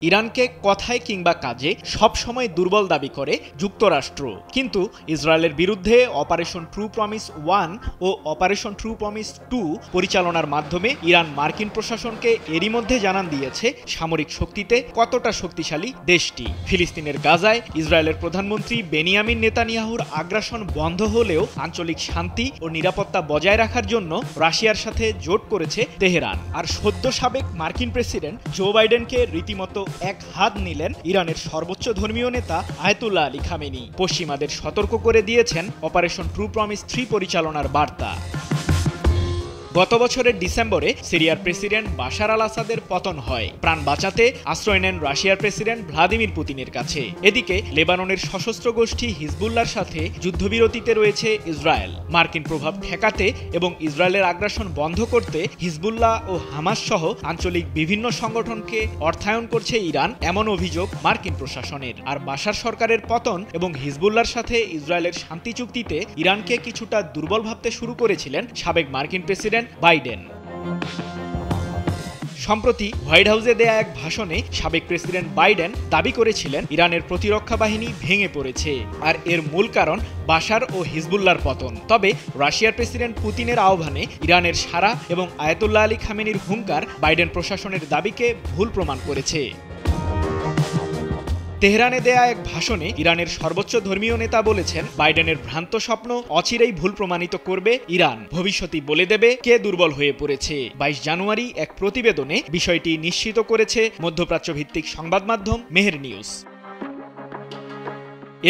ইরানকে কথায় কিংবা কাজে সবসময় দুর্বল দাবি করে যুক্তরাষ্ট্র, কিন্তু ইসরায়েলের বিরুদ্ধে অপারেশন ট্রু প্রমিস 1 ও অপারেশন ট্রু প্রমিস 2 পরিচালনার মাধ্যমে ইরান মার্কিন প্রশাসনকে এরই মধ্যে জানান দিয়েছে সামরিক শক্তিতে কতটা শক্তিশালী দেশটি। ফিলিস্তিনের গাজায় ইসরায়েলের প্রধানমন্ত্রী বেনিয়ামিন নেতানিয়াহুর আগ্রাসন বন্ধ হলেও আঞ্চলিক শান্তি ও নিরাপত্তা বজায় রাখার জন্য রাশিয়ার সাথে জোট করেছে তেহরান। আর সদ্য সাবেক মার্কিন প্রেসিডেন্ট জো বাইডেনকে রীতিমতো এক হাত নিলেন ইরানের সর্বোচ্চ ধর্মীয় নেতা আয়াতুল্লাহ আলী খামেনি। পশ্চিমাদের সতর্ক করে দিয়েছেন অপারেশন ট্রু প্রমিস 3 পরিচালনার বার্তা। গত বছরের ডিসেম্বরে সিরিয়ার প্রেসিডেন্ট বাশার আল আসাদের পতন হয়। প্রাণ বাঁচাতে আশ্রয় নেন রাশিয়ার প্রেসিডেন্ট ভ্লাদিমির পুতিনের কাছে। এদিকে লেবাননের সশস্ত্র গোষ্ঠী হিজবুল্লাহর সাথে যুদ্ধবিরতিতে রয়েছে ইসরায়েল। মার্কিন প্রভাব ঠেকাতে এবং ইসরায়েলের আগ্রাসন বন্ধ করতে হিজবুল্লাহ ও হামাস সহ আঞ্চলিক বিভিন্ন সংগঠনকে অর্থায়ন করছে ইরান, এমন অভিযোগ মার্কিন প্রশাসনের। আর বাশার সরকারের পতন এবং হিজবুল্লাহর সাথে ইসরায়েলের শান্তি চুক্তিতে ইরানকে কিছুটা দুর্বল ভাবতে শুরু করেছিলেন সাবেক মার্কিন প্রেসিডেন্ট বাইডেন। সম্প্রতি হোয়াইট হাউসে দেয়া এক ভাষণে সাবেক প্রেসিডেন্ট বাইডেন দাবি করেছিলেন ইরানের প্রতিরক্ষা বাহিনী ভেঙে পড়েছে, আর এর মূল কারণ বাশার ও হিজবুল্লাহর পতন। তবে রাশিয়ার প্রেসিডেন্ট পুতিনের আহ্বানে ইরানের সাড়া এবং আয়াতুল্লাহ আলী খামেনির হুঙ্কার বাইডেন প্রশাসনের দাবিকে ভুল প্রমাণ করেছে। তেহরানে দেয়া এক ভাষণে ইরানের সর্বোচ্চ ধর্মীয় নেতা বলেছেন, বাইডেনের ভ্রান্ত স্বপ্ন অচিরেই ভুল প্রমাণিত করবে ইরান, ভবিষ্যতই বলে দেবে কে দুর্বল হয়ে পড়েছে। 22 জানুয়ারি এক প্রতিবেদনে বিষয়টি নিশ্চিত করেছে মধ্যপ্রাচ্য ভিত্তিক সংবাদ মাধ্যম মেহের নিউজ।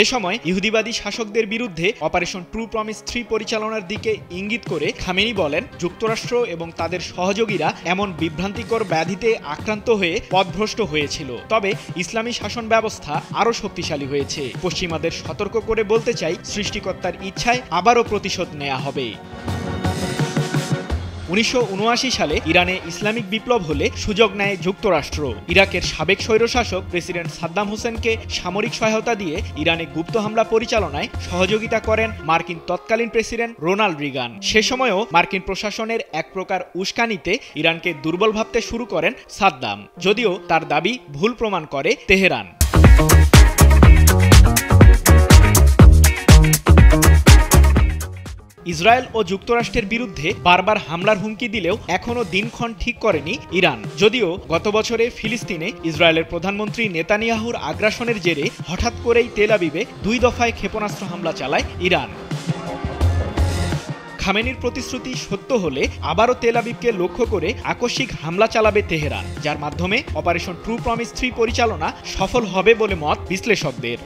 এ সময় ইহুদিবাদী শাসকদের বিরুদ্ধে অপারেশন ট্রু প্রমিস 3 পরিচালনার দিকে ইঙ্গিত করে খামেনি বলেন, যুক্তরাষ্ট্র এবং তাদের সহযোগীরা এমন বিভ্রান্তিকর ব্যাধিতে আক্রান্ত হয়ে পথভ্রষ্ট হয়েছিল, তবে ইসলামী শাসন ব্যবস্থা আরও শক্তিশালী হয়েছে। পশ্চিমাদের সতর্ক করে বলতে চাই, সৃষ্টিকর্তার ইচ্ছায় আবারও প্রতিশোধ নেওয়া হবে। 1979 সালে ইরানে ইসলামিক বিপ্লব হলে সুযোগ নেয় যুক্তরাষ্ট্র। ইরাকের সাবেক স্বৈরশাসক প্রেসিডেন্ট সাদ্দাম হোসেনকে সামরিক সহায়তা দিয়ে ইরানে গুপ্ত হামলা পরিচালনায় সহযোগিতা করেন মার্কিন তৎকালীন প্রেসিডেন্ট রোনাল্ড রিগান। সে সময়ও মার্কিন প্রশাসনের এক প্রকার উস্কানিতে ইরানকে দুর্বল ভাবতে শুরু করেন সাদ্দাম, যদিও তার দাবি ভুল প্রমাণ করে তেহরান। ইসরায়েল ও যুক্তরাষ্ট্রের বিরুদ্ধে বারবার হামলার হুমকি দিলেও এখনও দিনক্ষণ ঠিক করেনি ইরান। যদিও গত বছরে ফিলিস্তিনে ইসরায়েলের প্রধানমন্ত্রী নেতানিয়াহুর আগ্রাসনের জেরে হঠাৎ করেই তেল আবিবে 2 দফায় ক্ষেপণাস্ত্র হামলা চালায় ইরান। খামেনির প্রতিশ্রুতি সত্য হলে আবারও তেল আবিবকে লক্ষ্য করে আকস্মিক হামলা চালাবে তেহরান, যার মাধ্যমে অপারেশন ট্রু প্রমিস 3 পরিচালনা সফল হবে বলে মত বিশ্লেষকদের।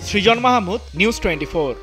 সৃজন মাহমুদ, নিউজ 24।